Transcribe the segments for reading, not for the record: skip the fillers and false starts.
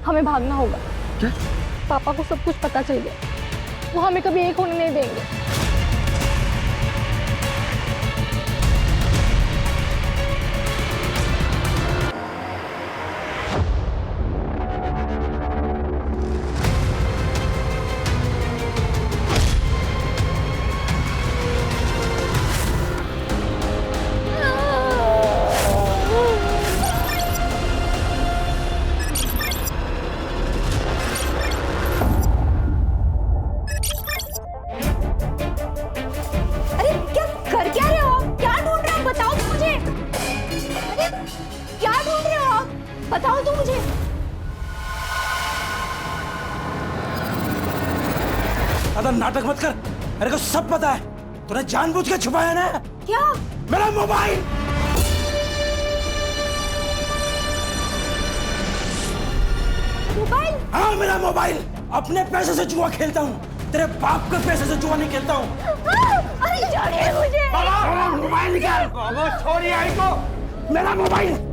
हमें भागना होगा। क्या? पापा को सब कुछ पता चल गया, वो हमें कभी एक होने नहीं देंगे। बताओ तो मुझे। ज्यादा नाटक मत कर, मेरे को सब पता है। तूने जानबूझ के छुपाया ना। क्या? मेरा मोबाइल। मोबाइल? हाँ मेरा मोबाइल। अपने पैसे से जुआ खेलता हूँ, तेरे बाप के पैसे से जुआ नहीं खेलता हूँ। अरे छोड़िए मुझे। मेरा मोबाइल निकाल। छोड़िए आई को। मेरा मोबाइल।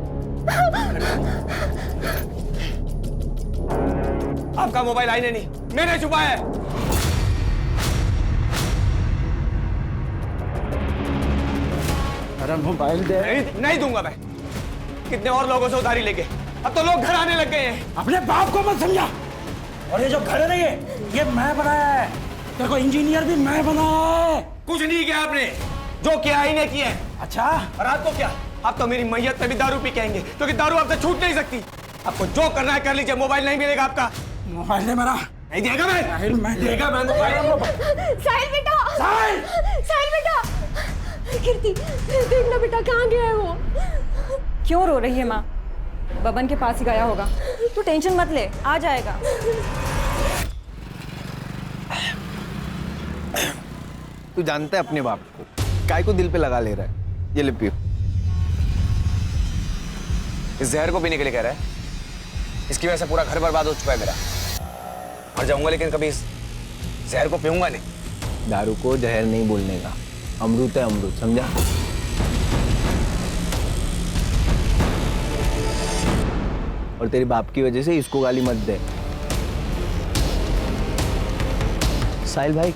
आपका मोबाइल आईने नहीं, मैंने छुपाया है। मेरा मोबाइल दे। नहीं दूंगा मैं। कितने और लोगों से उधारी लेके अब तो लोग घर आने लग गए हैं। अपने बाप को मत समझा। और ये जो घर है ना, ये मैं बनाया है। तेरे को इंजीनियर भी मैं बनाया है। कुछ नहीं किया आपने, जो किया ही नहीं किया है। अच्छा, और आपको क्या? आप तो मेरी मैयत पे भी दारू पी के आएंगे, क्योंकि दारू आपसे छूट नहीं सकती। आपको जो करना है कर लीजिए, मोबाइल नहीं मिलेगा आपका। मोबाइल है मेरा। नहीं देगा मैं देगा मैं मोबाइल। साहिल बेटा, साहिल! साहिल बेटा। कीर्ति देखना बेटा, कहाँ गया है वो? क्यों रो रही है माँ? बबन के पास ही गया होगा, तू टेंशन मत ले, आ जाएगा। तू जानता है अपने बाप को, काय को दिल पे लगा ले रहा है। ये ले पियो। इस जहर को पीने के लिए कह रहा है? इसकी वजह से पूरा घर बर्बाद हो चुका है मेरा। मर जाऊंगा लेकिन कभी इस जहर को पीऊंगा नहीं। दारू को जहर नहीं बोलने का, अमृत है अमृत, समझा? और तेरी बाप की वजह से इसको गाली मत दे। साहिल भाई,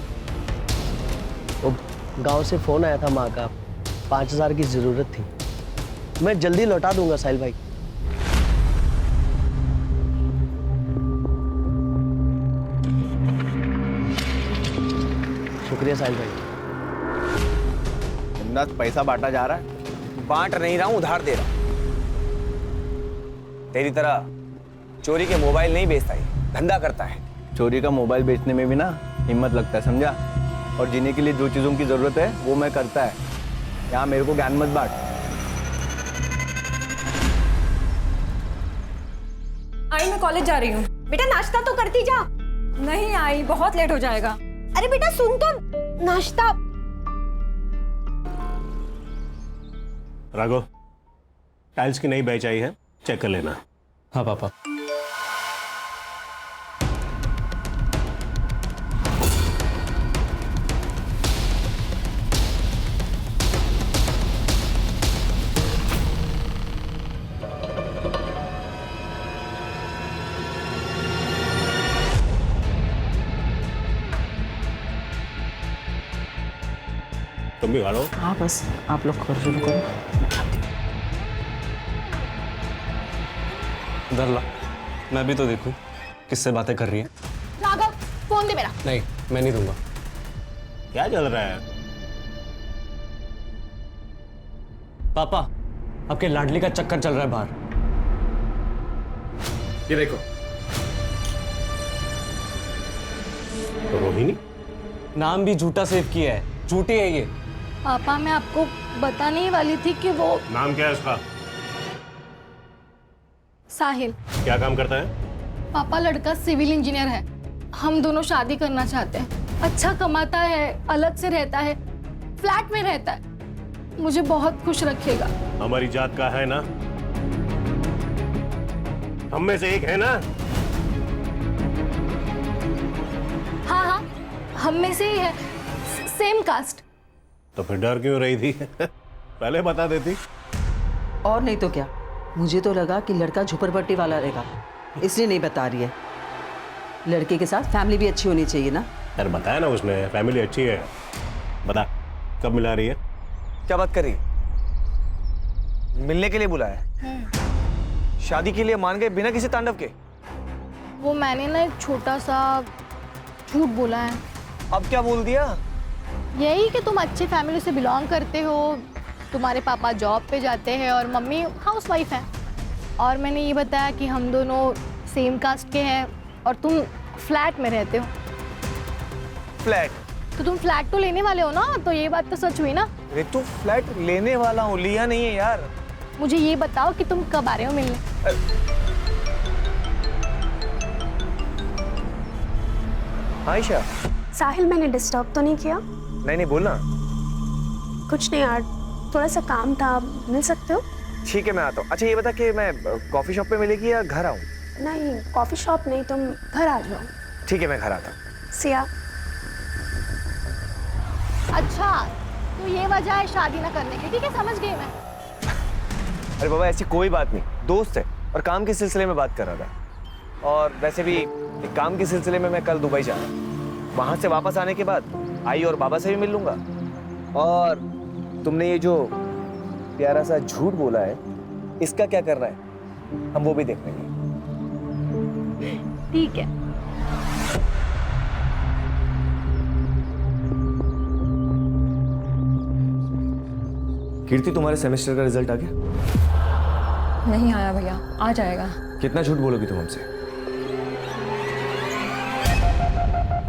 वो गांव से फोन आया था माँ का, 5000 की जरूरत थी। मैं जल्दी लौटा दूंगा साहिल भाई। शुक्रिया साहिल भाई। उन्नत पैसा बांटा जा रहा है। बांट नहीं रहा हूं, उधार दे रहा हूं। तेरी तरह चोरी के मोबाइल नहीं बेचता है, धंधा करता है। चोरी का मोबाइल बेचने में भी ना हिम्मत लगता है, समझा? और जीने के लिए जो चीजों की जरूरत है वो मैं करता है। यहाँ मेरे को ज्ञान मत बांट। आई मैं कॉलेज जा रही हूँ। बेटा नाश्ता तो करती जा। नहीं आई, बहुत लेट हो जाएगा। अरे बेटा सुन तो, नाश्ता। राघव, टाइल्स की नई बैच आई है, चेक कर लेना। हाँ पापा। तुम भी गाड़ो। हाँ बस आप लोग कर शुरू करो। इधर ला, मैं भी तो देखूं किससे बातें कर रही है। राघव फोन दे मेरा। नहीं, मैं नहीं दूंगा। क्या चल रहा है? पापा, आपके लाडली का चक्कर चल रहा है बाहर। ये देखो। तो रोहिणी? नाम भी झूठा सेव किया है, झूठी है ये। पापा मैं आपको बताने ही वाली थी कि वो नाम क्या है उसका? साहिल। क्या काम करता है? पापा लड़का सिविल इंजीनियर है, हम दोनों शादी करना चाहते हैं। अच्छा कमाता है, अलग से रहता है, फ्लैट में रहता है, मुझे बहुत खुश रखेगा। हमारी जात का है ना? हम में से एक है ना? हाँ हाँ, हम में से ही है, सेम कास्ट। तो फिर डर क्यों रही थी? पहले बता देती। और नहीं तो क्या, मुझे तो लगा कि लड़का झोपड़पट्टी वाला रहेगा, इसलिए नहीं बता रही है। लड़के के साथ फैमिली भी अच्छी होनी चाहिए ना। यार बताया ना उसने, फैमिली अच्छी है। बता कब मिला रही है? क्या बात कर रही है? मिलने के लिए बुलाया है? शादी के लिए मान गए बिना किसी तांडव के? वो मैंने ना एक छोटा सा झूठ बोला है। अब क्या बोल दिया? यही कि तुम अच्छी फैमिली से बिलोंग करते हो, तुम्हारे पापा जॉब पे जाते हैं और मम्मी हाउसवाइफ है। और मैंने ये बताया कि हम दोनों सेम कास्ट के हैं और तुम फ्लैट में रहते हो। फ्लैट? तो तुम फ्लैट तो लेने वाले हो ना, तो ये बात तो सच हुई ना। रितु फ्लैट लेने वाला हूँ, लिया नहीं है यार। मुझे ये बताओ कि तुम कब आ रहे हो मिलने? आयशा। साहिल, मैंने डिस्टर्ब तो नहीं किया? नहीं बोलना। कुछ नहीं यार, थोड़ा सा काम था, मिल सकते हो? ठीक है मैं आता हूँ। अच्छा ये बता कि मैं कॉफी शॉप पे मिलेगी या घर आऊँ? नहीं, कॉफी शॉप नहीं, तुम घर आ जाओ। ठीक है मैं घर आता हूँ। सिया। अच्छा, तो ये वजह है शादी ना करने की। ठीक है, समझ गई मैं। अरे बाबा ऐसी कोई बात नहीं, दोस्त है और काम के सिलसिले में बात कर रहा था। और वैसे भी एक काम के सिलसिले में मैं कल दुबई जा रहा हूँ। वहां से वापस आने के बाद आई और बाबा से भी मिल लूंगा। और तुमने ये जो प्यारा सा झूठ बोला है, इसका क्या करना है हम वो भी देख लेंगे। ठीक है। कीर्ति तुम्हारे सेमेस्टर का रिजल्ट आ गया? नहीं आया भैया, आ जाएगा। कितना झूठ बोलोगी तुम हमसे?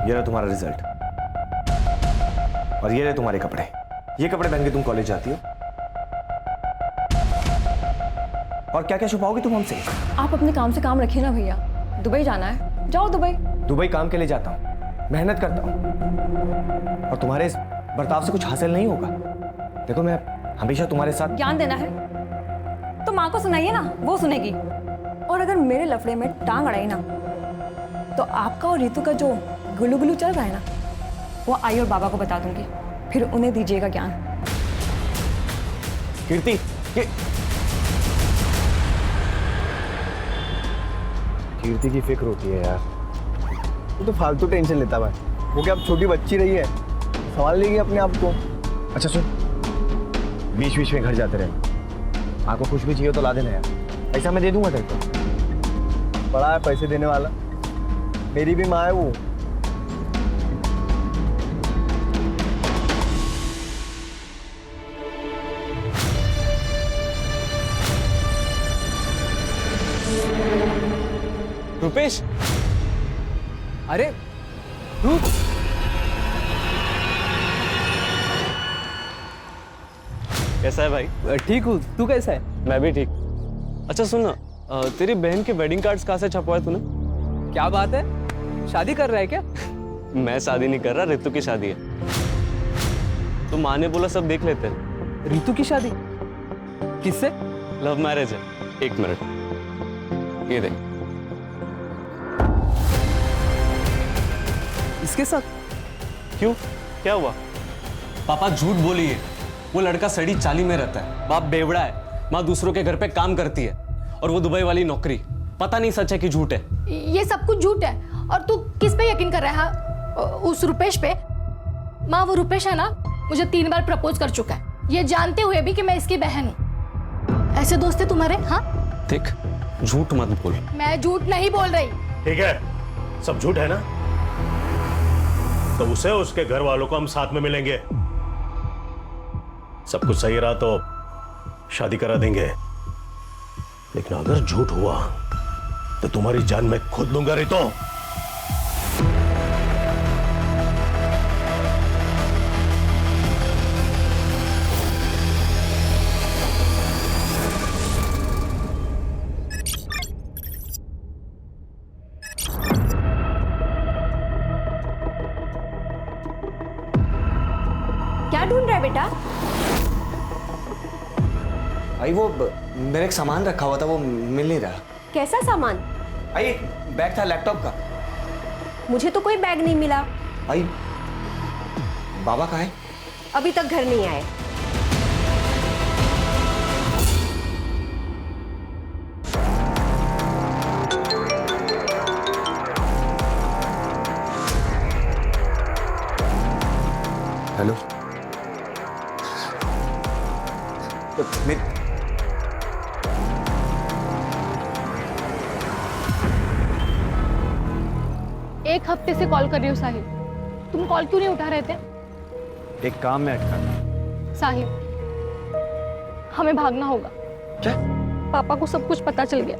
ये रहा तुम्हारा रिजल्ट और ये रहे तुम्हारे कपड़े। ये कपड़े पहन के तुम कॉलेज जाती हो और क्या क्या छुपाओगी तुम हमसे? आप अपने काम से काम रखिए ना भैया। दुबई जाना है, जाओ दुबई। दुबई काम के लिए जाता हूँ, मेहनत करता हूँ और तुम्हारे इस बर्ताव से कुछ हासिल नहीं होगा। देखो मैं हमेशा तुम्हारे साथ। ज्ञान देना है तो माँ को सुनाइए ना, वो सुनेगी। और अगर मेरे लफड़े में टांग अड़ाई ना, तो आपका और रितु का जो गुलू गुलू चल रहा है ना, वो आई और बाबा को बता दूंगी, फिर उन्हें दीजिएगा ज्ञान। कीर्ति कीर्ति की फिक्र होती है यार। वो तो फालतू टेंशन लेता भाई। वो क्या अब छोटी बच्ची रही है, संभाल लेगी अपने आप को। अच्छा सुन, बीच बीच में घर जाते रहे। माँ को कुछ भी चाहिए तो ला देना यार, ऐसा मैं दे दूंगा तेरे को। बड़ा है पैसे देने वाला, मेरी भी माँ है वो। रुपेश, अरे रुक। कैसा है भाई? ठीक हूँ, तू कैसा है? मैं भी ठीक। अच्छा सुन ना, तेरी बहन के वेडिंग कार्ड्स कहाँ से छपवाए तूने? क्या बात है, शादी कर रहा है क्या? मैं शादी नहीं कर रहा, रितु की शादी है। तो माँ ने बोला सब देख लेते हैं। रितु की शादी किससे? लव मैरिज है। एक मिनट, ये देख। इसके साथ? क्यों, क्या हुआ? पापा झूठ बोलिए। वो लड़का सड़ी चाली में रहता है, बाप बेवड़ा है, माँ दूसरों के घर पे काम करती है और वो दुबई वाली नौकरी। पता नहीं सच है कि झूठ है। ये सब कुछ झूठ है। और तू किस पे यकीन कर रहा है? उस रुपेश पे? माँ वो रुपेश है ना, मुझे 3 बार प्रपोज कर चुका है, ये जानते हुए भी कि मैं इसकी बहन हूँ। ऐसे दोस्त है तुम्हारे? हाँ देख, झूठ मत बोल। मैं झूठ नहीं बोल रही। ठीक है, सब झूठ है ना, तो उसे उसके घर वालों को हम साथ में मिलेंगे। सब कुछ सही रहा तो शादी करा देंगे, लेकिन अगर झूठ हुआ तो तुम्हारी जान मैं खुद लूंगा। रितो, क्या ढूंढ रहा है बेटा? आई वो मेरा एक सामान रखा हुआ था, वो मिल नहीं रहा। कैसा सामान? आई एक बैग था लैपटॉप का। मुझे तो कोई बैग नहीं मिला। आई बाबा कहाँ है? अभी तक घर नहीं आए। हेलो। एक हफ्ते से कॉल कर रही हो साहिल, तुम कॉल क्यों नहीं उठा रहे थे? एक काम में अटका था। साहिल, हमें भागना होगा। क्या? पापा को सब कुछ पता चल गया,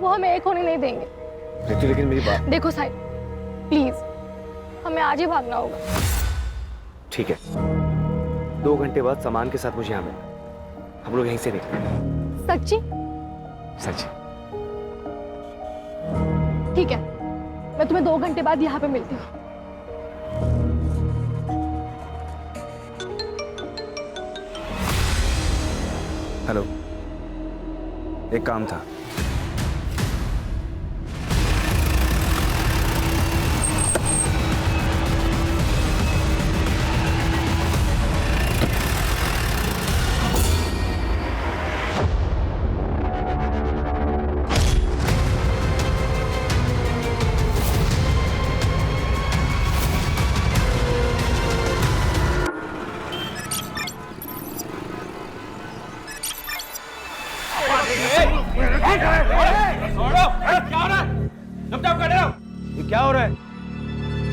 वो हमें एक होने नहीं देंगे। रितु लेकिन मेरी बात। देखो साहिल, प्लीज हमें आज ही भागना होगा। ठीक है, 2 घंटे बाद सामान के साथ मुझे यहाँ मिलना, हम लोग यहीं से निकलेंगे। सच्ची? सच्ची। ठीक है, मैं तुम्हें 2 घंटे बाद यहाँ पे मिलती हूँ। हेलो, एक काम था। ये क्या हो रहा है?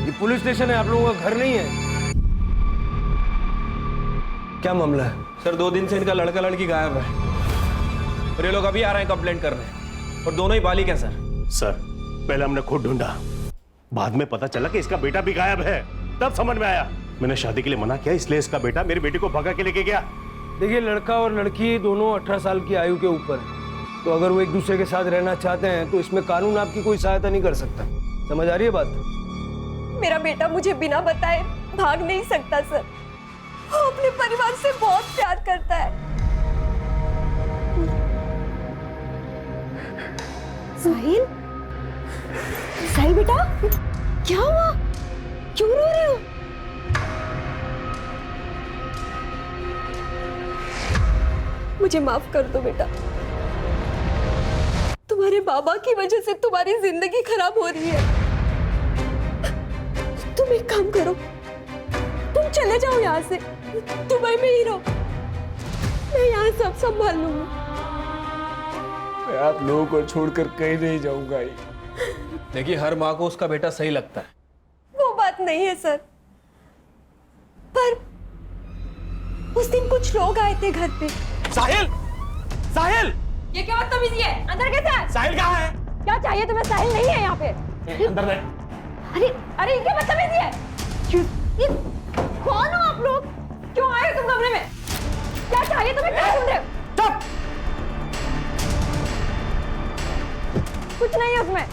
ये पुलिस स्टेशन है, आप लोगों का घर नहीं है। क्या मामला है? सर 2 दिन से इनका लड़का लड़की गायब है और ये लोग अभी आ रहे हैं कंप्लेंट करने, और दोनों ही बालिग हैं सर। सर पहले हमने खुद ढूंढा, बाद में पता चला कि इसका बेटा भी गायब है, तब समझ में आया। मैंने शादी के लिए मना किया, इसलिए इसका बेटा मेरी बेटी को भगा के लेके गया। देखिए, लड़का और लड़की दोनों 18 साल की आयु के ऊपर है, तो अगर वो एक दूसरे के साथ रहना चाहते हैं तो इसमें कानून आपकी कोई सहायता नहीं कर सकता। समझ आ रही है बात? मेरा बेटा मुझे बिना बताए भाग नहीं सकता सर, वो अपने परिवार से बहुत प्यार करता है। साहिल, साहिल बेटा, क्या हुआ? क्यों रो रहे हो? मुझे माफ कर दो बेटा, तुम्हारे बाबा की वजह से तुम्हारी जिंदगी खराब हो रही है। तुम एक काम करो, तुम चले जाओ यहाँ से, दुबई में ही रहो, मैं यहाँ सब संभाल लूंगा। मैं आप लोगों को छोड़कर कहीं नहीं जाऊंगा। देखिए, हर माँ को उसका बेटा सही लगता है। वो बात नहीं है सर, पर उस दिन कुछ लोग आए थे घर पे। साहिल! साहिल! ये क्या बदतमीजी है? अंदर कैसे है? साहिल कहाँ है? क्या चाहिए तुम्हें? साहिल नहीं है यहाँ पे। अंदर नहीं। अरे अरे, ये क्या बदतमीजी है? ये कौन हो आप लोग? क्यों आए हो तुम कमरे में? क्या चाहिए तुम्हें? क्या ढूंढ रहे हो? चुप! कुछ नहीं है उसमें।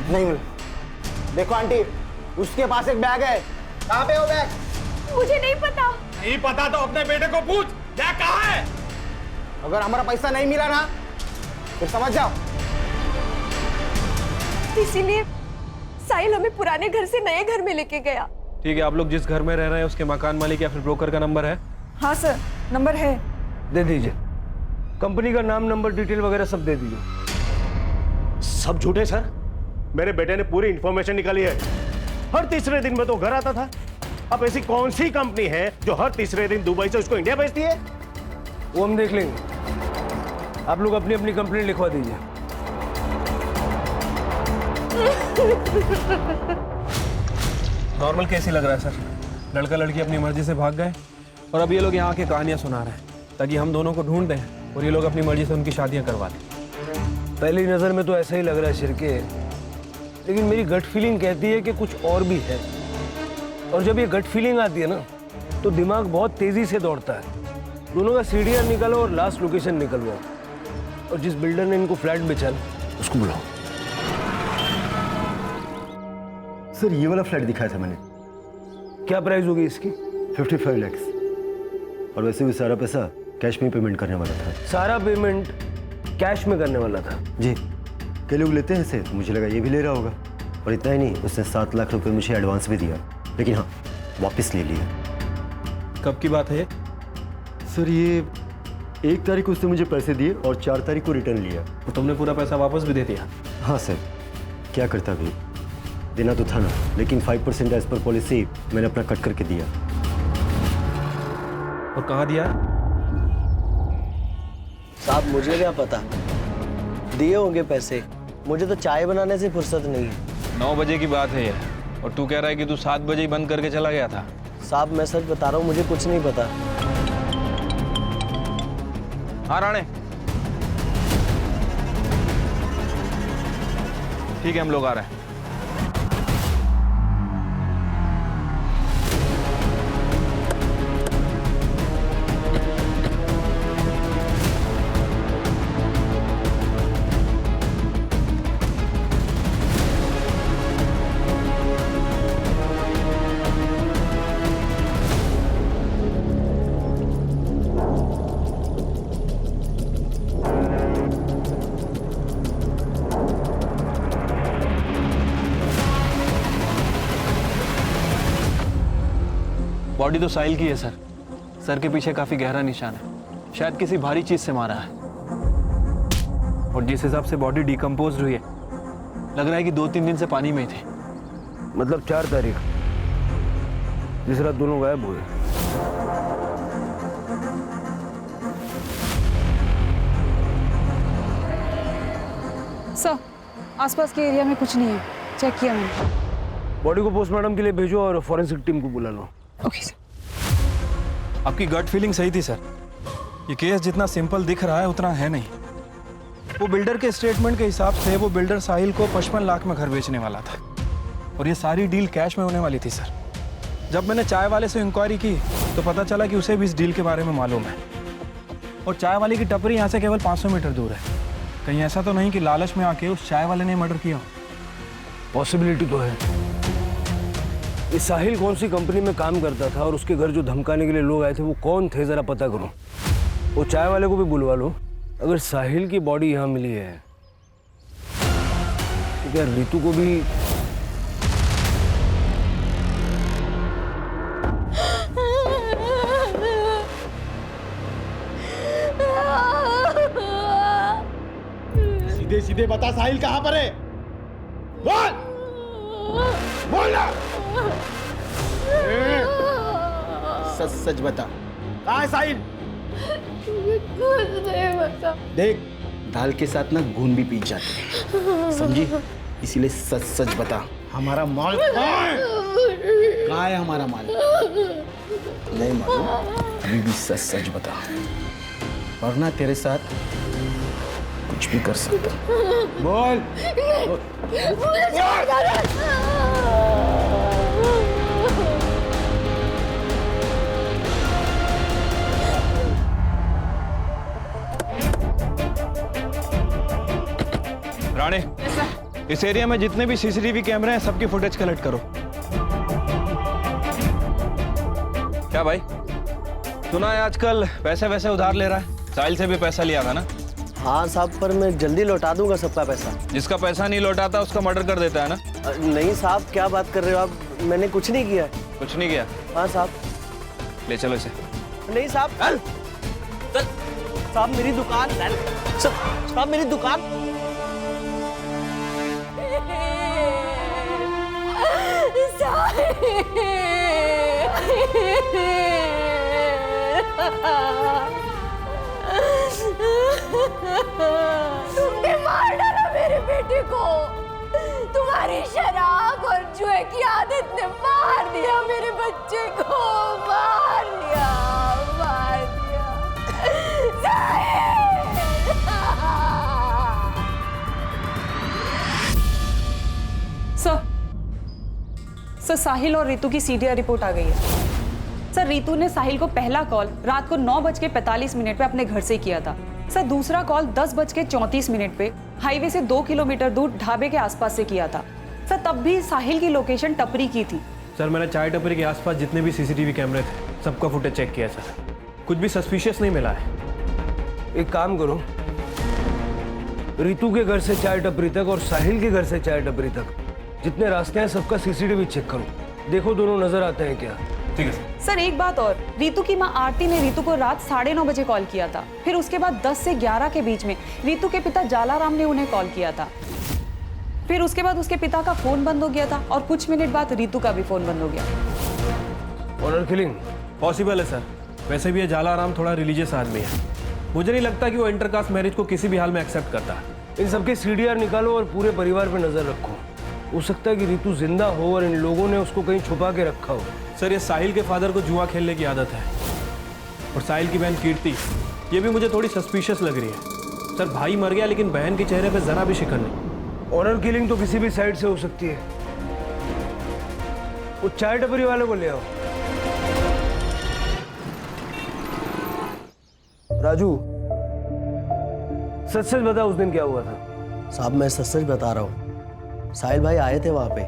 नहीं, देखो आंटी, उसके पास एक बैग है। कहाँ पे वो बैग? मुझे नहीं पता। नहीं पता तो अपने बेटे को पूछ, क्या कहाँ है? अगर हमारा पैसा नहीं मिला ना, फिर समझ जाओ। इसीलिए साहिल हमें पुराने घर से नए घर में लेके गया। ठीक है, आप लोग जिस घर में रह रहे हैं उसके मकान मालिक या फिर ब्रोकर का नंबर है? हाँ सर, नंबर है। दे दीजिए, कंपनी का नाम, नंबर, डिटेल वगैरह सब दे दीजिए। सब झूठे सर, मेरे बेटे ने पूरी इंफॉर्मेशन निकाली है। हर तीसरे दिन में तो घर आता था। अब ऐसी कौन सी कंपनी है जो हर तीसरे दिन दुबई से उसको इंडिया भेजती है? वो हम देख लेंगे, आप लोग अपनी अपनी कंप्लेंट लिखवा दीजिए। नॉर्मल केस ही लग रहा है सर। लड़का लड़की अपनी मर्जी से भाग गए और अब ये लोग यहाँ आके कहानियां सुना रहे हैं ताकि हम दोनों को ढूंढ दें और ये लोग अपनी मर्जी से उनकी शादियां करवा दें। पहली नजर में तो ऐसा ही लग रहा है शिरके, लेकिन मेरी गट फीलिंग कहती है कि कुछ और भी है। और जब ये गट फीलिंग आती है ना, तो दिमाग बहुत तेजी से दौड़ता है। दोनों का सीढ़ियाँ निकालो और लास्ट लोकेशन निकलवाओ, और जिस बिल्डर ने इनको फ्लैट बेचा ना, उसको बुलाओ। सर ये वाला फ्लैट दिखाया था मैंने। क्या प्राइस होगी इसकी? 55 लाख। और वैसे भी सारा पैसा कैश में पेमेंट करने वाला था। सारा पेमेंट कैश में करने वाला था? जी, कई लोग लेते हैं इसे, तो मुझे लगा ये भी ले रहा होगा। और इतना ही नहीं, उसने 7 लाख रुपए मुझे एडवांस भी दिया, लेकिन हाँ, वापस ले लिया। कब की बात है? सर ये 1 तारीख को उसने मुझे पैसे दिए और 4 तारीख को रिटर्न लिया। तो तुमने पूरा पैसा वापस भी दे दिया? हाँ सर, क्या करता भी, देना तो था ना, लेकिन 5% एज पर पॉलिसी मैंने अपना कट करके दिया। और कहाँ दिया? साहब मुझे क्या पता, दिए होंगे पैसे, मुझे तो चाय बनाने से फुर्सत नहीं है। 9 बजे की बात है ये, और तू कह रहा है कि तू 7 बजे ही बंद करके चला गया था। साहब मैं सच बता रहा हूँ, मुझे कुछ नहीं पता। हाँ राणे, ठीक है हम लोग आ रहे हैं। बॉडी तो साहिल की है सर। सर के पीछे काफी गहरा निशान है, शायद किसी भारी चीज से मारा है। और जिस हिसाब से बॉडी डिकम्पोज हुई है, लग रहा है कि 2-3 दिन से पानी में ही थे। मतलब 4 तारीख जिस रात दोनों गायब हुए। सर आसपास के एरिया में कुछ नहीं है, चेक किया मैंने। बॉडी को पोस्टमार्टम के लिए भेजो और फॉरेंसिक टीम को बुला लो। Okay sir. आपकी गट फीलिंग सही थी सर। ये केस जितना सिंपल दिख रहा है उतना है नहीं। वो बिल्डर के स्टेटमेंट के हिसाब से वो बिल्डर साहिल को 55 लाख में घर बेचने वाला था, और ये सारी डील कैश में होने वाली थी सर। जब मैंने चाय वाले से इंक्वायरी की तो पता चला कि उसे भी इस डील के बारे में मालूम है, और चाय वाले की टपरी यहाँ से केवल 500 मीटर दूर है। कहीं ऐसा तो नहीं कि लालच में आके उस चाय वाले ने मर्डर किया? पॉसिबिलिटी तो है। ये साहिल कौन सी कंपनी में काम करता था और उसके घर जो धमकाने के लिए लोग आए थे वो कौन थे, जरा पता करो। वो चाय वाले को भी बुलवा लो। अगर साहिल की बॉडी यहाँ मिली है तो क्या रितु को भी सीधे सीधे बता साहिल कहाँ पर है? बोल बोल ना। सच सच बता, कहाँ है साहिल? कुछ नहीं बता। देख, दाल के साथ ना घून भी पी जाते हैं, समझी? इसीलिए सच सच बता, हमारा माल कहाँ है? हमारा माल नहीं मालूम? अभी भी सच सच बता, वरना तेरे साथ कुछ भी कर सकता। बोल। राणे, इस एरिया में जितने भी सीसीटीवी कैमरे हैं सबकी फुटेज कलेक्ट करो। क्या भाई, सुना है आजकल पैसे वैसे उधार ले रहा है? साहिल से भी पैसा लिया था ना? हाँ साहब, पर मैं जल्दी लौटा दूंगा सबका पैसा। जिसका पैसा नहीं लौटाता उसका मर्डर कर देता है ना? नहीं साहब, क्या बात कर रहे हो आप? मैंने कुछ नहीं किया। कुछ नहीं किया? हाँ साहब। ले चलो इसे। नहीं साहब, साहब मेरी दुकान, साहब मेरी दुकान। तुमने मार डाला मेरे बेटे को। तुम्हारी शराब और जुए की आदत ने मार दिया मेरे बच्चे को, मार दिया, मार दिया। सर साहिल और रितु की सीडीआर रिपोर्ट आ गई है। सर रितु ने साहिल को पहला कॉल रात को 9:45 पे अपने घर से किया था। सर दूसरा कॉल 10:34 पे हाईवे से 2 किलोमीटर दूर ढाबे के आसपास से किया था। सर तब भी साहिल की लोकेशन टपरी की थी। सर मैंने चाय टपरी के आसपास जितने भी सीसीटीवी कैमरे थे सबका फुटेज चेक किया सर, कुछ भी सस्पिशियस नहीं मिला है। एक काम करो, रितु के घर से चाय टपरी तक और साहिल के घर से चाय टपरी तक जितने रास्ते हैं सबका सीसीटीवी चेक करो, देखो दोनों नजर आते हैं क्या। ठीक है सर एक बात और, रितु की मां आरती ने रितु को रात 9:30 बजे कॉल किया था। फिर उसके बाद 10 से 11 के बीच में रितु के पिता जालाराम ने उन्हें कॉल किया था। फिर उसके बाद उसके पिता का फोन बंद हो गया था और कुछ मिनट बाद रितु का भी फोन बंद हो गया। ऑनर किलिंग पॉसिबल है सर। वैसे भी ये जालाराम थोड़ा रिलीजियस आदमी है। मुझे नहीं लगता कि वो इंटरकास्ट मैरिज को किसी भी हाल में एक्सेप्ट करता है। इन सबके सीडीआर निकालो और पूरे परिवार पे नजर रखो। हो सकता है कि रितु जिंदा हो और इन लोगों ने उसको कहीं छुपा के रखा हो। सर ये साहिल के फादर को जुआ खेलने की आदत है और साहिल की बहन कीर्ति, ये भी मुझे थोड़ी सस्पिशियस लग रही है। सर भाई मर गया लेकिन बहन के चेहरे पे जरा भी शिकन नहीं। ऑनर किलिंग तो किसी भी साइड से हो सकती है। वो चाय टपरी वाले को ले आओ। राजू, सच सच बता उस दिन क्या हुआ था। साहब मैं सच सच बता रहा हूँ। साहिल भाई आए थे वहाँ पे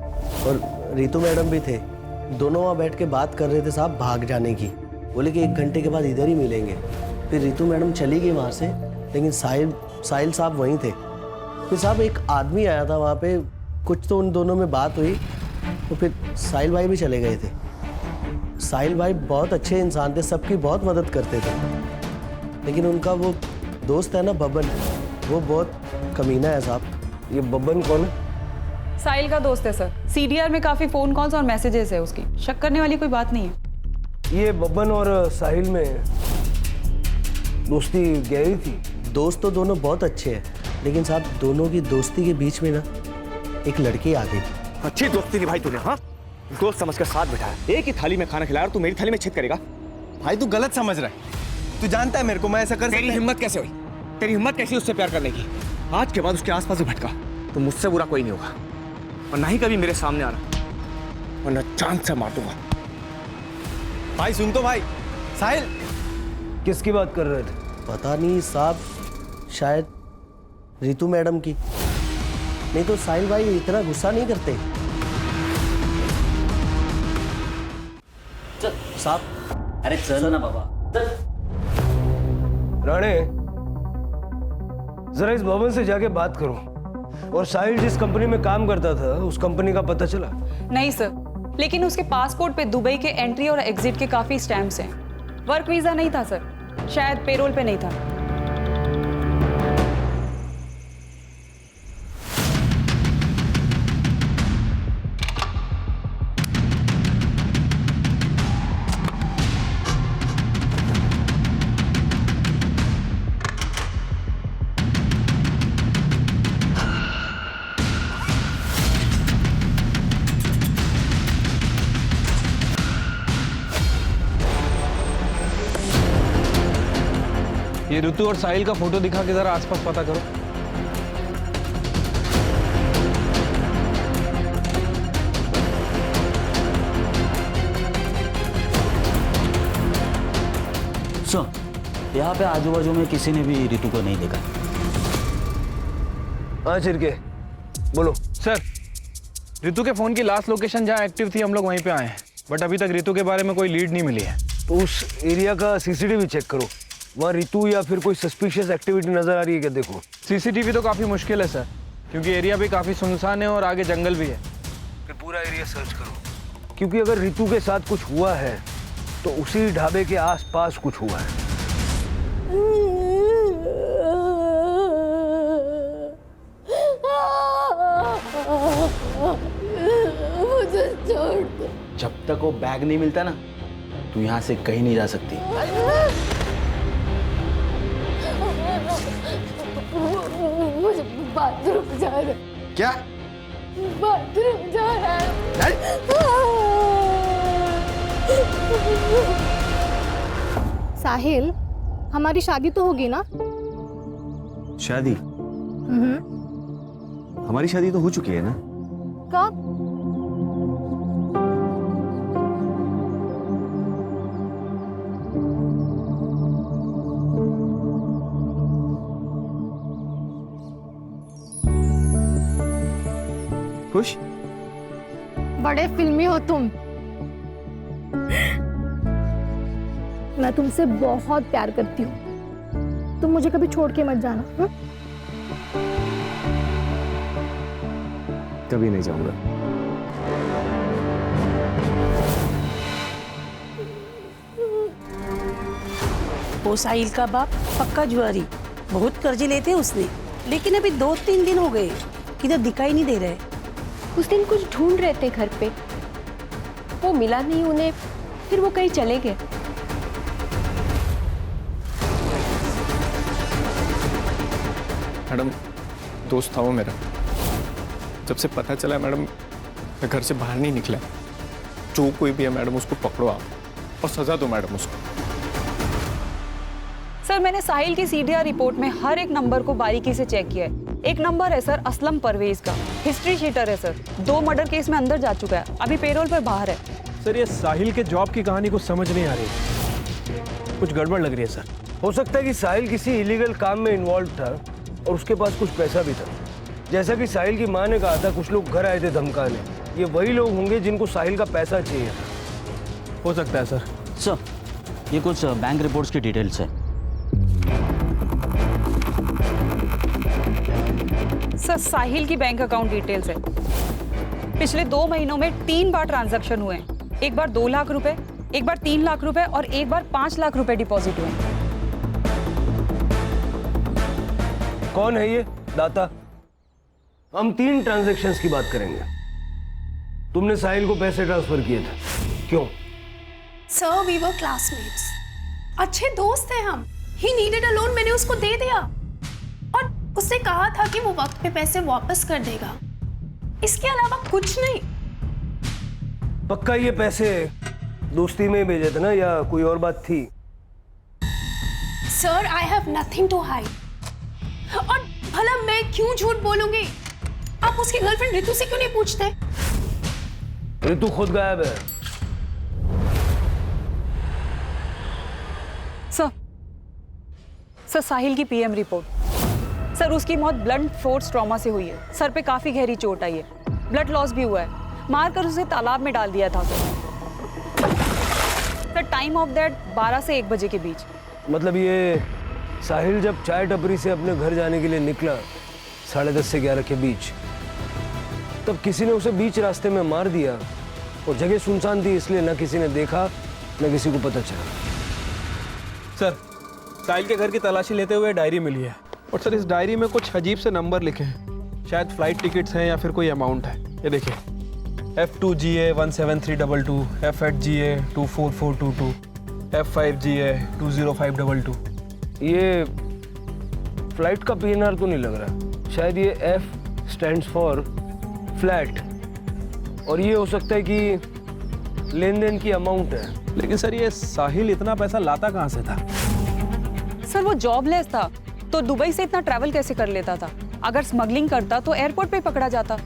और रितु मैडम भी थे। दोनों वहाँ बैठ के बात कर रहे थे साहब भाग जाने की। बोले कि 1 घंटे के बाद इधर ही मिलेंगे। फिर रितु मैडम चली गई वहाँ से, लेकिन साहिल साहब वहीं थे। फिर साहब एक आदमी आया था वहाँ पे, कुछ तो उन दोनों में बात हुई तो फिर साहिल भाई भी चले गए थे। साहिल भाई बहुत अच्छे इंसान थे, सबकी बहुत मदद करते थे, लेकिन उनका वो दोस्त है ना बब्बन, वो बहुत कमीना है साहब। ये बब्बन कौन है? साहिल का दोस्त है सर। सीडीआर में काफी फोन कॉल्स और मैसेजेस है उसकी। शक करने वाली कोई बात नहीं है। ये बब्बन और साहिल में दोस्ती गहरी थी। दोस्त तो दोनों बहुत अच्छे हैं, लेकिन साहब दोनों की दोस्ती के बीच में ना एक लड़की आ गई। अच्छी दोस्ती निभाई तूने, हाँ? दोस्त समझ कर साथ बिठाया, एक ही थाली में खाना खिलाया और तू मेरी थाली में छेद करेगा? भाई तू गलत समझ रहा है। तू जानता है मेरे को मैं ऐसा कर तेरी हिम्मत कैसे हुई? तेरी हिम्मत कैसी उससे प्यार करने की? आज के बाद उसके आसपास ही भटका तो मुझसे बुरा कोई नहीं होगा, और ना ही कभी मेरे सामने आना, वरना चांद से मार दूंगा। भाई सुन तो भाई। साहिल किसकी बात कर रहे थे? पता नहीं साहब, शायद रितु मैडम की। नहीं तो साहिल भाई इतना गुस्सा नहीं करते साहब। अरे चल ना बाबा। राणे, जरा इस भवन से जाके बात करो। और साहिल जिस कंपनी में काम करता था उस कंपनी का पता चला? नहीं सर, लेकिन उसके पासपोर्ट पे दुबई के एंट्री और एग्जिट के काफी स्टैम्प्स हैं। वर्क वीजा नहीं था सर, शायद पेरोल पे नहीं था। ये ऋतु और साहिल का फोटो दिखा के जरा आसपास पता करो। सुन, यहाँ पे आजू बाजू में किसी ने भी ऋतु को नहीं देखा। हाँ चिरके, बोलो। सर ऋतु के फोन की लास्ट लोकेशन जहाँ एक्टिव थी हम लोग वहीं पे आए हैं, बट अभी तक ऋतु के बारे में कोई लीड नहीं मिली है। तो उस एरिया का सीसीटीवी चेक करो, वहाँ रितु या फिर कोई सस्पिशियस एक्टिविटी नजर आ रही है क्या? देखो। सीसीटीवी तो काफी मुश्किल है सर, क्योंकि एरिया भी काफी सुनसान है और आगे जंगल भी है। फिर पूरा एरिया सर्च करो, क्योंकि अगर रितु के साथ कुछ हुआ है तो उसी ढाबे के आसपास कुछ हुआ है। मुझे छोड़ दो। जब तक वो बैग नहीं मिलता ना तू यहाँ से कहीं नहीं जा सकती। मुझे बाथरूम जा रहा है। क्या? बाथरूम जा रहा है। साहिल, हमारी शादी तो होगी ना? शादी? हमारी शादी तो हो चुकी है ना? कब? खुश? बड़े फिल्मी हो तुम। मैं तुमसे बहुत प्यार करती हूँ, तुम मुझे कभी छोड़ के मत जाना। हा? कभी नहीं जाऊंगा। वो साहिल का बाप पक्का जुआरी, बहुत कर्जे लेते उसने, लेकिन अभी 2-3 दिन हो गए किधर दिखाई नहीं दे रहे। उस दिन कुछ ढूंढ रहे थे घर पे, वो मिला नहीं उन्हें, फिर वो कहीं चले गए। मैडम दोस्त था वो मेरा, जब से पता चला मैडम मैं घर से बाहर नहीं निकला। जो कोई भी है मैडम उसको पकड़ो आप और सजा दो मैडम उसको। सर मैंने साहिल की सीडीआर रिपोर्ट में हर एक नंबर को बारीकी से चेक किया है। एक नंबर है सर असलम परवेज का, हिस्ट्री शीटर है सर, 2 मर्डर केस में अंदर जा चुका है, अभी पेरोल पर बाहर है। सर ये साहिल के जॉब की कहानी कुछ समझ नहीं आ रही, कुछ गड़बड़ लग रही है सर। हो सकता है कि साहिल किसी इलीगल काम में इन्वॉल्व था और उसके पास कुछ पैसा भी था। जैसा कि साहिल की माँ ने कहा था, कुछ लोग घर आए थे धमकाने, ये वही लोग होंगे जिनको साहिल का पैसा चाहिए। हो सकता है सर। सर ये कुछ बैंक रिपोर्ट्स की डिटेल्स है। सर साहिल की बैंक अकाउंट डिटेल्स है। पिछले 2 महीनों में 3 बार ट्रांजैक्शन हुए हैं। एक बार 2 लाख रुपए, एक बार 3 लाख रुपए और एक बार 5 लाख रुपए डिपॉजिट हुए। कौन है ये दाता? हम 3 ट्रांजैक्शंस की बात करेंगे। तुमने साहिल को पैसे ट्रांसफर किए थे, क्यों? सर वी वर क्लासमेट्स, अच्छे दोस्त हैं हम। ही नीडेड अ लोन, मैंने उसको दे दिया और उसने कहा था कि वो वक्त पे पैसे वापस कर देगा, इसके अलावा कुछ नहीं। पक्का ये पैसे दोस्ती में भेजे थे ना, या कोई और बात थी? Sir I have nothing to hide. और भला मैं क्यों झूठ बोलूंगी? आप उसकी गर्लफ्रेंड रितु से क्यों नहीं पूछते? रितु खुद गायब है। सर साहिल की पीएम रिपोर्ट। सर उसकी मौत ब्लंट फोर्स ट्रॉमा से हुई है, सर पे काफी गहरी चोट आई है, ब्लड लॉस भी हुआ है, मारकर उसे तालाब में डाल दिया था सर। टाइम ऑफ दैट 12 से 1 बजे के बीच। मतलब ये साहिल जब चाय टपरी से अपने घर जाने के लिए निकला 10:30 से 11 के बीच, तब किसी ने उसे बीच रास्ते में मार दिया और जगह सुनसान थी, इसलिए ना किसी ने देखा ना किसी को पता चला। सर साहिल के घर की तलाशी लेते हुए डायरी मिली है और सर इस डायरी में कुछ अजीब से नंबर लिखे हैं, शायद फ्लाइट टिकट्स हैं या फिर कोई अमाउंट है। ये देखिए F2GA 17322, F8GA 24422, F5GA 20522। ये फ्लाइट का PNR तो नहीं लग रहा, शायद ये F स्टैंड्स फॉर फ्लैट, और ये हो सकता है कि लेन देन की अमाउंट है। लेकिन सर ये साहिल इतना पैसा लाता कहाँ से था? सर वो जॉबलेस था तो दुबई से इतना ट्रैवल कैसे कर लेता था? अगर स्मगलिंग करता तो एयरपोर्ट पे पकड़ा जाता।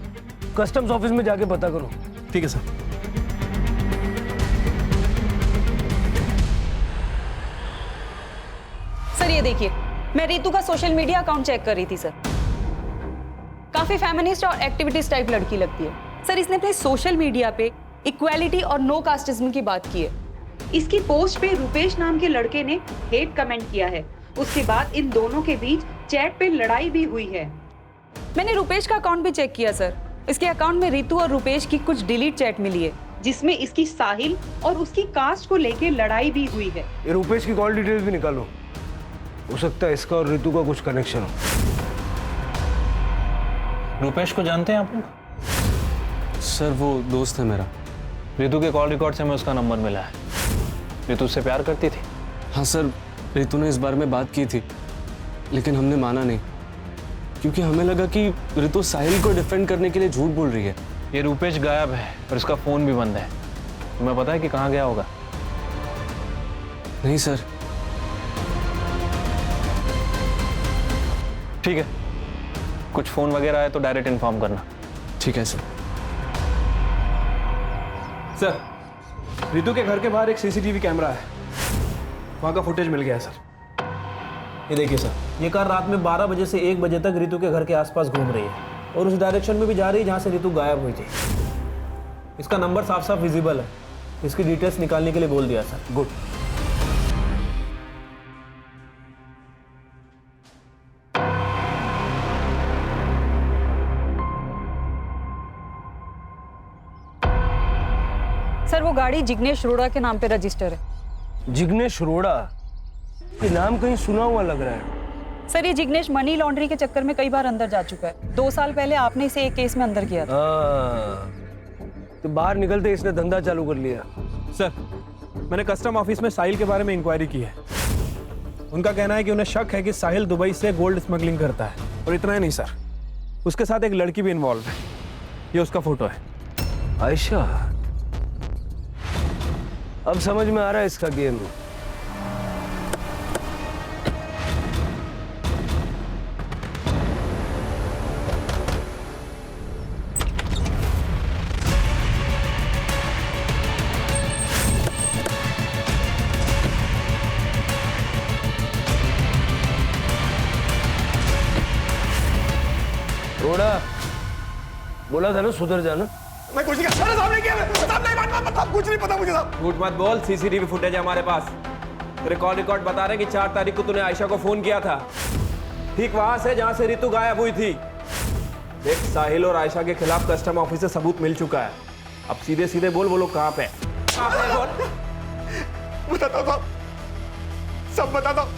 कस्टम्स ऑफिस में जाके पता करो। ठीक है सर। सर ये देखिए, मैं रितु का सोशल मीडिया अकाउंट चेक कर रही थी सर। काफी फेमिनिस्ट और एक्टिविटीज टाइप लड़की लगती है सर। इसने अपने सोशल मीडिया पे इक्वालिटी और नो कास्टिज्म की बात की है। इसकी पोस्ट पे रुपेश नाम के लड़के ने हेट कमेंट किया है। उसके बाद इन दोनों के बीच चैट पे लड़ाई भी हुई है। मैंने रुपेश का अकाउंट भी चेक किया सर। इसके अकाउंट में रितु और रुपेश की कुछ डिलीट चैट मिली है जिसमें इसकी साहिल और उसकी कास्ट को लेके लड़ाई भी हुई है। ये रुपेश की कॉल डिटेल्स भी निकालो, हो सकता है इसका और रितु का कुछ कनेक्शन हो। रुपेश को जानते हैं आप लोग? सर वो दोस्त है मेरा। रितु के कॉल रिकॉर्ड से हमें उसका नंबर मिला है। रितु उससे प्यार करती थी? हाँ सर, रितु ने इस बारे में बात की थी लेकिन हमने माना नहीं, क्योंकि हमें लगा कि रितु साहिल को डिफेंड करने के लिए झूठ बोल रही है। ये रुपेश गायब है और इसका फोन भी बंद है। तुम्हें पता है कि कहाँ गया होगा? नहीं सर। ठीक है, कुछ फोन वगैरह आए तो डायरेक्ट इन्फॉर्म करना। ठीक है सर। सर रितु के घर के बाहर एक CCTV कैमरा है, वहाँ का फुटेज मिल गया है सर। ये देखिए सर, ये कार रात में 12 बजे से 1 बजे तक रितु के घर के आसपास घूम रही है और उस डायरेक्शन में भी जा रही है जहाँ से रितु गायब हुई थी। इसका नंबर साफ साफ विजिबल है। इसकी डिटेल्स निकालने के लिए बोल दिया सर। गुड। सर वो गाड़ी जिग्नेश रोड़ा के नाम पे रजिस्टर है। जिग्नेश रोड़ा, ये नाम कहीं सुना हुआ लग रहा है। सर ये जिग्नेश मनी लॉन्ड्री के चक्कर में कई बार अंदर जा चुका है। 2 साल पहले आपने इसे एक केस में अंदर किया था। तो बाहर निकलते इसने धंधा चालू कर लिया। सर मैंने कस्टम ऑफिस में साहिल के बारे में इंक्वायरी की है। उनका कहना है कि उन्हें शक है कि साहिल दुबई से गोल्ड स्मगलिंग करता है। और इतना ही नहीं सर, उसके साथ एक लड़की भी इन्वॉल्व है। ये उसका फोटो है। आयशा, अब समझ में आ रहा है इसका गेम। थोड़ा बोला था ना सुधर जाना। मैं कुछ नहीं कर साहब ने किया, साहब नहीं बात कुछ नहीं पता मुझे साहब। झूठ मत बोल, सीसीटीवी फुटेज है हमारे पास। तेरे कॉल रिकॉर्ड बता रहे हैं कि 4 तारीख को तूने आयशा को फोन किया था, ठीक वहां से जहां से रितु गायब हुई थी। देख, साहिल और आयशा के खिलाफ कस्टम ऑफिस से सबूत मिल चुका है। अब सीधे सीधे बोल, वो लोग कहां पे हैं? बताता हूं साहब, सब बताता हूं।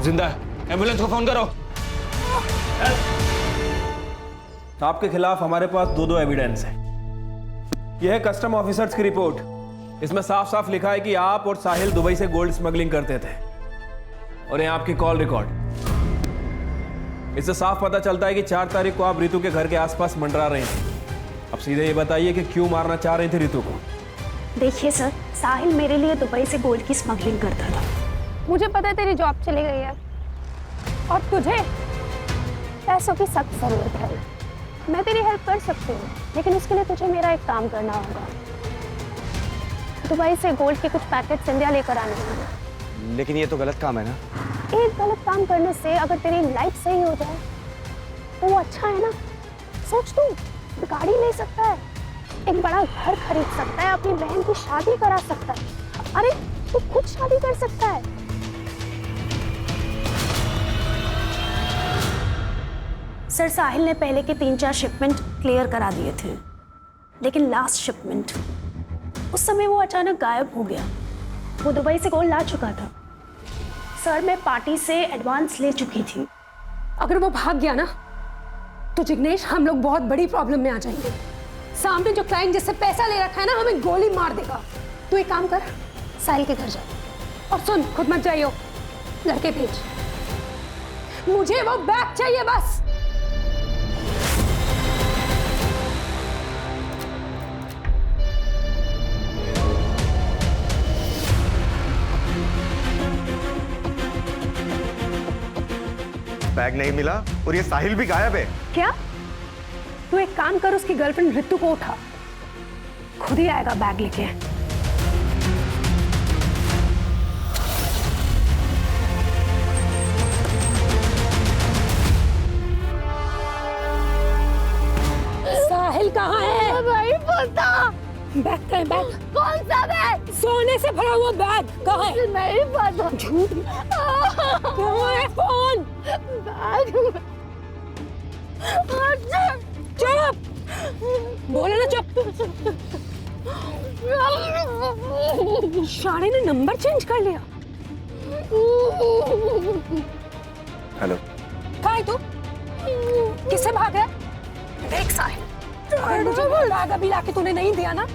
जिंदा है, एम्बुलेंस को फोन करो। आपके खिलाफ हमारे पास 2 एविडेंस है। यह है कस्टम ऑफिसर्स की रिपोर्ट। इसमें साफ साफ लिखा है कि आप और साहिल दुबई से गोल्ड स्मगलिंग करते थे। और ये आपकी कॉल रिकॉर्ड। इससे साफ पता चलता है कि 4 तारीख को आप रितु के घर के आसपास मंडरा रहे थे। अब सीधे ये बताइए कि क्यों मारना चाह रही थी रितु को? देखिए सर, साहिल मेरे लिए दुबई से गोल्ड की स्मगलिंग करता था। मुझे पता है तेरी जॉब चली गई है और तुझे पैसों की सख्त जरूरत है। मैं तेरी हेल्प कर सकती हूँ, लेकिन उसके लिए तुझे मेरा एक काम करना होगा। दुबई से गोल्ड के कुछ पैकेट्स इंडिया लेकर आने होंगे। लेकिन ये तो गलत काम है ना। एक गलत काम करने से अगर तेरी लाइफ सही हो जाए तो वो अच्छा है ना। सोच, तू गाड़ी ले सकता है, एक बड़ा घर खरीद सकता है, अपनी बहन की शादी करा सकता है। अरे तू खुद शादी कर सकता है। सर, साहिल ने पहले के 3-4 शिपमेंट क्लियर करा दिए थे, लेकिन लास्ट शिपमेंट उस समय वो अचानक गायब हो गया। वो दुबई से गोल्ड ला चुका था। सर, मैं पार्टी से एडवांस ले चुकी थी। अगर वो भाग गया ना तो जिग्नेश, हम लोग बहुत बड़ी प्रॉब्लम में आ जाएंगे। सामने जो क्लाइंट जिससे पैसा ले रखा है ना, हमें गोली मार देगा। तू एक काम कर, साहिल के घर जा और सुन, खुद मत जाइयो, लड़के भेज। मुझे वो बैग चाहिए बस। बैग नहीं मिला और ये साहिल भी गायब है। क्या? तू एक काम कर, उसकी गर्लफ्रेंड रितु को उठा, खुद ही आएगा बैग लेके। साहिल कहाँ है? भाई पता। बैग कहाँ है? बैग कौन सा बैग? सोने से भरा हुआ बैग कहाँ है? नहीं पता। झूठ। कहाँ है फोन? बैग। चुप, बोले ना चुप। शारे ने नंबर चेंज कर लिया। हेलो, कहाँ है तू? किससे भागा? देख साहिल, मुझे बैग अभी लाके तूने नहीं दिया ना,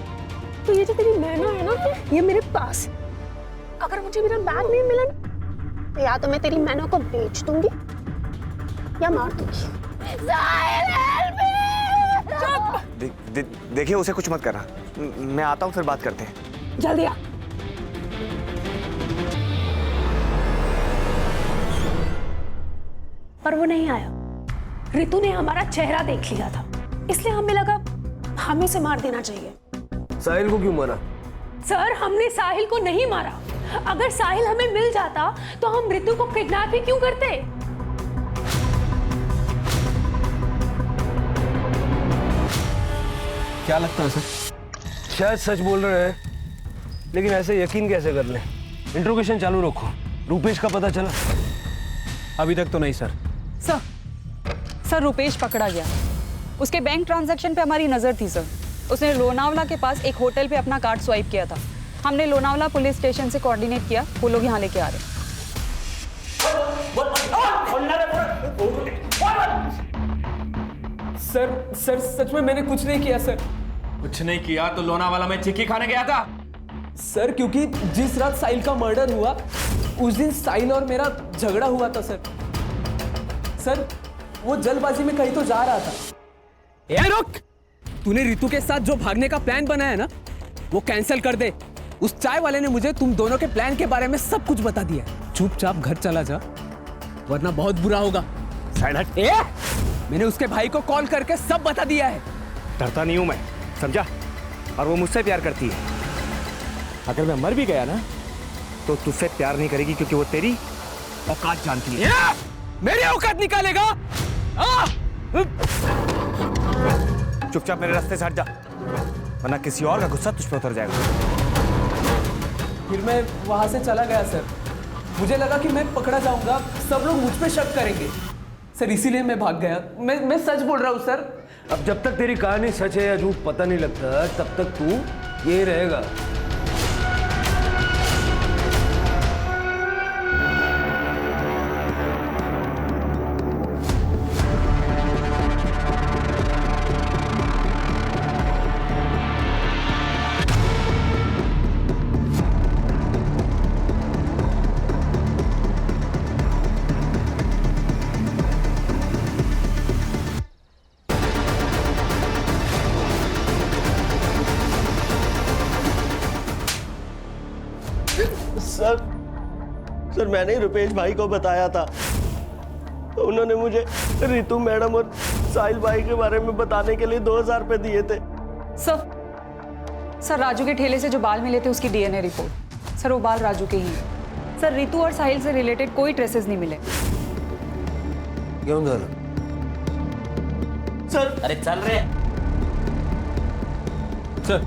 तो ये जो तेरी मैना है ना, ये मेरे पास। अगर मुझे मेरा बैग नहीं मिला तो या तो मैं तेरी मैना को बेच दूंगी या मार दूंगी। देखिए, उसे कुछ मत करना। मैं आता हूँ, फिर बात करते हैं। जल्दी आ। पर वो नहीं आया। रितु ने हमारा चेहरा देख लिया था, इसलिए हमें लगा हमें से मार देना चाहिए। साहिल को क्यों मारा? सर, हमने साहिल को नहीं मारा। अगर साहिल हमें मिल जाता तो हम रितु को किडनैप ही क्यों करते? क्या लगता है सर? शायद सच बोल रहे हैं, लेकिन ऐसे यकीन कैसे कर लें? इंट्रोगेशन चालू रखो। रूपेश का पता चला? अभी तक तो नहीं सर। सर रुपेश पकड़ा गया। उसके बैंक ट्रांजैक्शन पे हमारी नजर थी सर। उसने लोनावला के पास एक होटल पे अपना कार्ड स्वाइप किया था। हमने लोनावला पुलिस स्टेशन से कोऑर्डिनेट किया, वो लोग यहाँ लेके आ रहे हैं। सर सच में मैंने कुछ नहीं किया सर। कुछ नहीं किया तो लोनावाला में चिक्की खाने गया था? सर क्योंकि जिस रात साहिल का मर्डर हुआ उस दिन साहिल और मेरा झगड़ा हुआ था सर। सर वो जल्दबाजी में कहीं तो जा रहा था। ए रुक! तूने रितु के साथ जो भागने का प्लान बनाया ना, वो कैंसिल कर दे। उस चाय वाले ने मुझे तुम दोनों के प्लान के बारे में सब कुछ बता दिया। चुपचाप घर चला जा, वरना बहुत बुरा होगा। साइड हट। मैंने उसके भाई को कॉल करके सब बता दिया है। डरता नहीं हूं मैं, समझा? और वो मुझसे प्यार करती है। अगर मैं मर भी गया ना तो तुझसे प्यार नहीं करेगी, क्योंकि वो तेरी औकात जानती है। मेरी औकात निकालेगा? चुपचाप मेरे रास्ते से हट जा, वरना किसी और का गुस्सा तुझ पे उतर जाएगा। फिर मैं वहां से चला गया सर। मुझे लगा कि मैं पकड़ा जाऊंगा, सब लोग मुझ पे शक करेंगे सर, इसीलिए मैं भाग गया। मैं सच बोल रहा हूँ सर। अब जब तक तेरी कहानी सच है या झूठ पता नहीं लगता, तब तक तू ये रहेगा। सर मैंने ही रुपेश भाई को बताया था, तो उन्होंने मुझे रितु मैडम और साहिल भाई के बारे में बताने के लिए 2000 रुपए दिए थे। सर राजू के ठेले से जो बाल मिले थे उसकी डीएनए रिपोर्ट। सर वो बाल राजू के ही हैं। सर रितु और साहिल से रिलेटेड कोई ट्रेसेस नहीं मिले। क्यों झालं? सर अरे चल रहे। सर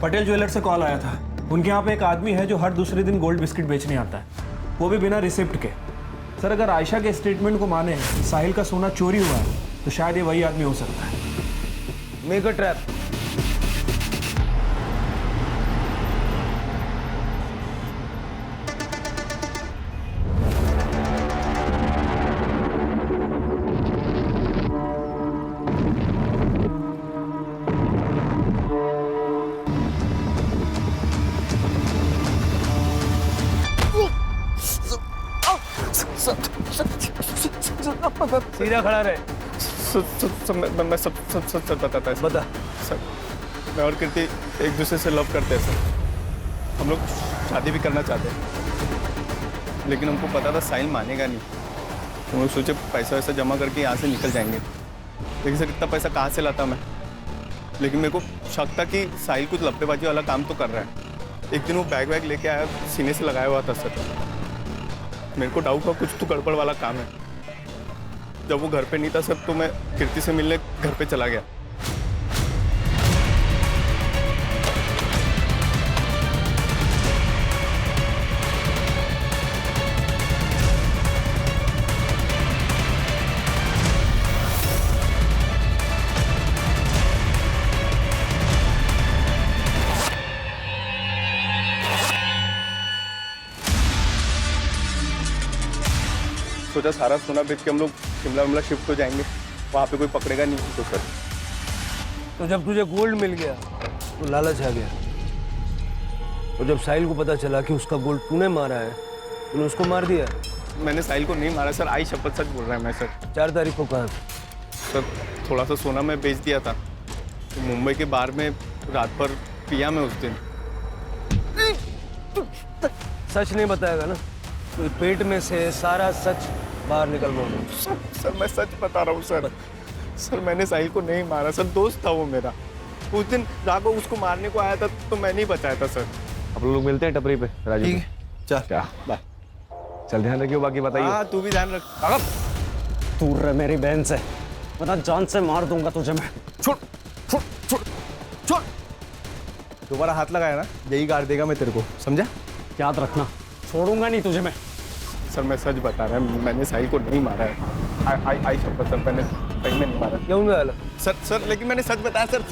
पटेल ज्वेलर से कॉल आया था। उनके यहाँ पे एक आदमी है जो हर दूसरे दिन गोल्ड बिस्किट बेचने आता है, वो भी बिना रिसिप्ट के। सर अगर आयशा के स्टेटमेंट को माने साहिल का सोना चोरी हुआ है, तो शायद ये वही आदमी हो सकता है। Make a trap. सीधा खड़ा रहे। मैं सब बताता है। बता। सर मैं और कीर्ति एक दूसरे से लव करते हैं सर। हम लोग शादी भी करना चाहते हैं, लेकिन हमको पता था साहिल मानेगा नहीं। हम लोग सोचे पैसा वैसा जमा करके यहाँ से निकल जाएंगे, लेकिन सर इतना पैसा कहाँ से लाता मैं? लेकिन मेरे को शक था कि साहिल कुछ लपटेबाजी वाला काम तो कर रहा है। एक दिन वो बैग वैग लेके आया, सीने से लगाया हुआ था सर। मेरे को डाउट हुआ कुछ तो गड़बड़ वाला काम है। जब वो घर पे नहीं था सर, तो मैं कीर्ति से मिलने घर पे चला गया। सोचा सारा सोना बेच के हम लोग शिमला शिफ्ट हो जाएंगे, वहाँ पे कोई पकड़ेगा नहीं तो सर। तो जब तुझे गोल्ड मिल गया तो लालच आ गया, और जब साहिल को पता चला कि उसका गोल्ड तूने मारा है, तूने उसको मार दिया। मैंने साहिल को नहीं मारा सर, आई शपथ सच बोल रहा है मैं सर। 4 तारीख को कहा सर थोड़ा सा सोना मैं बेच दिया था, तो मुंबई के बार में रात भर पिया मैं उस दिन। सच नहीं बताएगा ना, तो पेट में से सारा सच बाहर निकल गया। सर मैं सच बता रहा हूँ सर। सर मैंने साहिल को नहीं मारा सर, दोस्त था वो मेरा। उस दिन राघव उसको मारने को आया था तो मैं नहीं बचाया था सर। अब लोग मिलते हैं टपरी पे राजू। ठीक है चल क्या बाय। चल ध्यान रखियो, बाकी बताइए। हाँ तू भी ध्यान रख। दूर रह मेरी बहन से, वरना जान से मार दूंगा तुझे मैं। छोड़ छोड़ छोड़। दोबारा हाथ लगाया ना, यही गाड़ देगा मैं तेरे को, समझा? याद रखना, छोड़ूंगा नहीं तुझे मैं। सर मैं सच बता रहा हूँ, मैंने साहिल को नहीं मारा है। आई शपथ सर, मैंने सही में नहीं मारा। क्यों नहीं वाला? सर लेकिन मैंने सच बताया सर।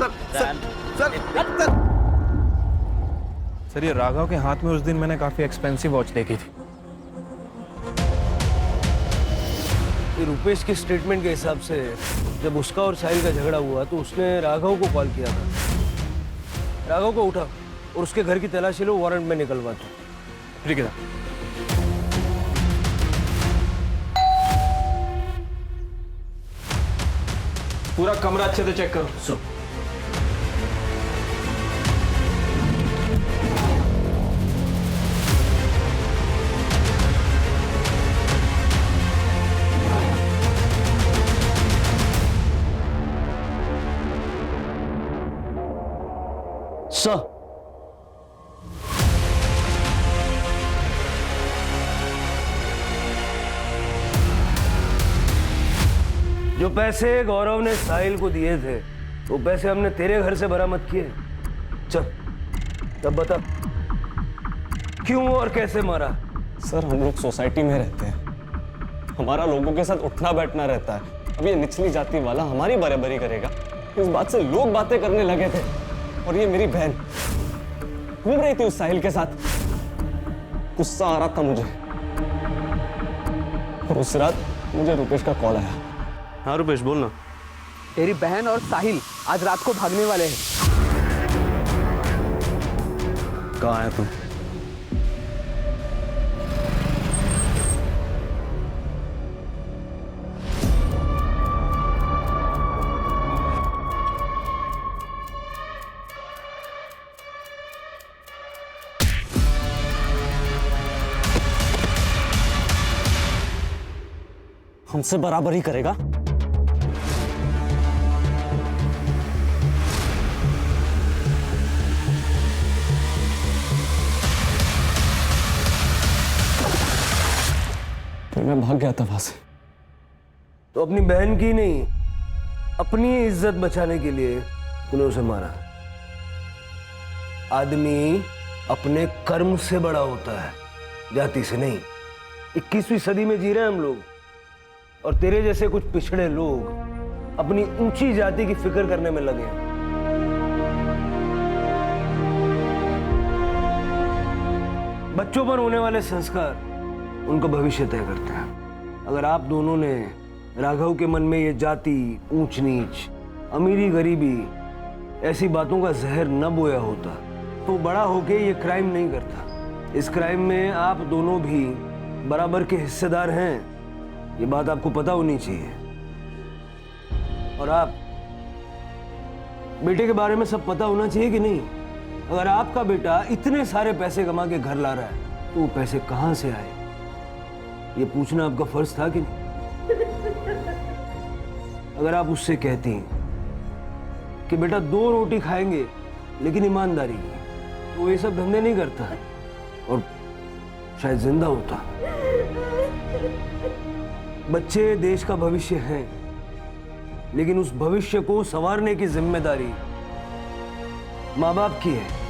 सर ये राघव के हाथ में उस दिन मैंने काफी एक्सपेंसिव वॉच देखी थी। ये रुपेश के स्टेटमेंट के हिसाब से जब उसका और साहिल का झगड़ा हुआ तो उसने राघव को कॉल किया था। राघव को उठा और उसके घर की तलाशी लो, वारंट में निकलवा दो। ठीक है। पूरा कमरा अच्छे से चेक करो। सर जो पैसे गौरव ने साहिल को दिए थे वो पैसे हमने तेरे घर से बरामद किए। चल तब बता क्यों और कैसे मारा? सर हम लोग सोसाइटी में रहते हैं, हमारा लोगों के साथ उठना बैठना रहता है। अब ये निचली जाति वाला हमारी बराबरी करेगा, इस बात से लोग बातें करने लगे थे। और ये मेरी बहन घूम रही थी उस साहिल के साथ, गुस्सा आ रहा था मुझे। और उस रात मुझे रुपेश का कॉल आया। हाँ रुपेश बोलना। तेरी बहन और साहिल आज रात को भागने वाले हैं। कहाँ आया तुम? हमसे बराबरी करेगा? तो मैं भाग गया था वहां से। तो अपनी बहन की नहीं, अपनी इज्जत बचाने के लिए तूने उसे मारा। आदमी अपने कर्म से बड़ा होता है, जाति से नहीं। 21वीं सदी में जी रहे हैं हम लोग, और तेरे जैसे कुछ पिछड़े लोग अपनी ऊंची जाति की फिक्र करने में लगे हैं। बच्चों पर होने वाले संस्कार उनका भविष्य तय करते हैं। अगर आप दोनों ने राघव के मन में ये जाति, ऊंच नीच, अमीरी गरीबी ऐसी बातों का जहर न बोया होता तो बड़ा होके ये क्राइम नहीं करता। इस क्राइम में आप दोनों भी बराबर के हिस्सेदार हैं, ये बात आपको पता होनी चाहिए। और आप बेटे के बारे में सब पता होना चाहिए कि नहीं? अगर आपका बेटा इतने सारे पैसे कमा के घर ला रहा है तो वो पैसे कहां से आए, ये पूछना आपका फर्ज था कि नहीं? अगर आप उससे कहती कि बेटा 2 रोटी खाएंगे लेकिन ईमानदारी की, तो ये सब धंधे नहीं करता है और शायद जिंदा होता। बच्चे देश का भविष्य हैं, लेकिन उस भविष्य को संवारने की जिम्मेदारी माँ बाप की है।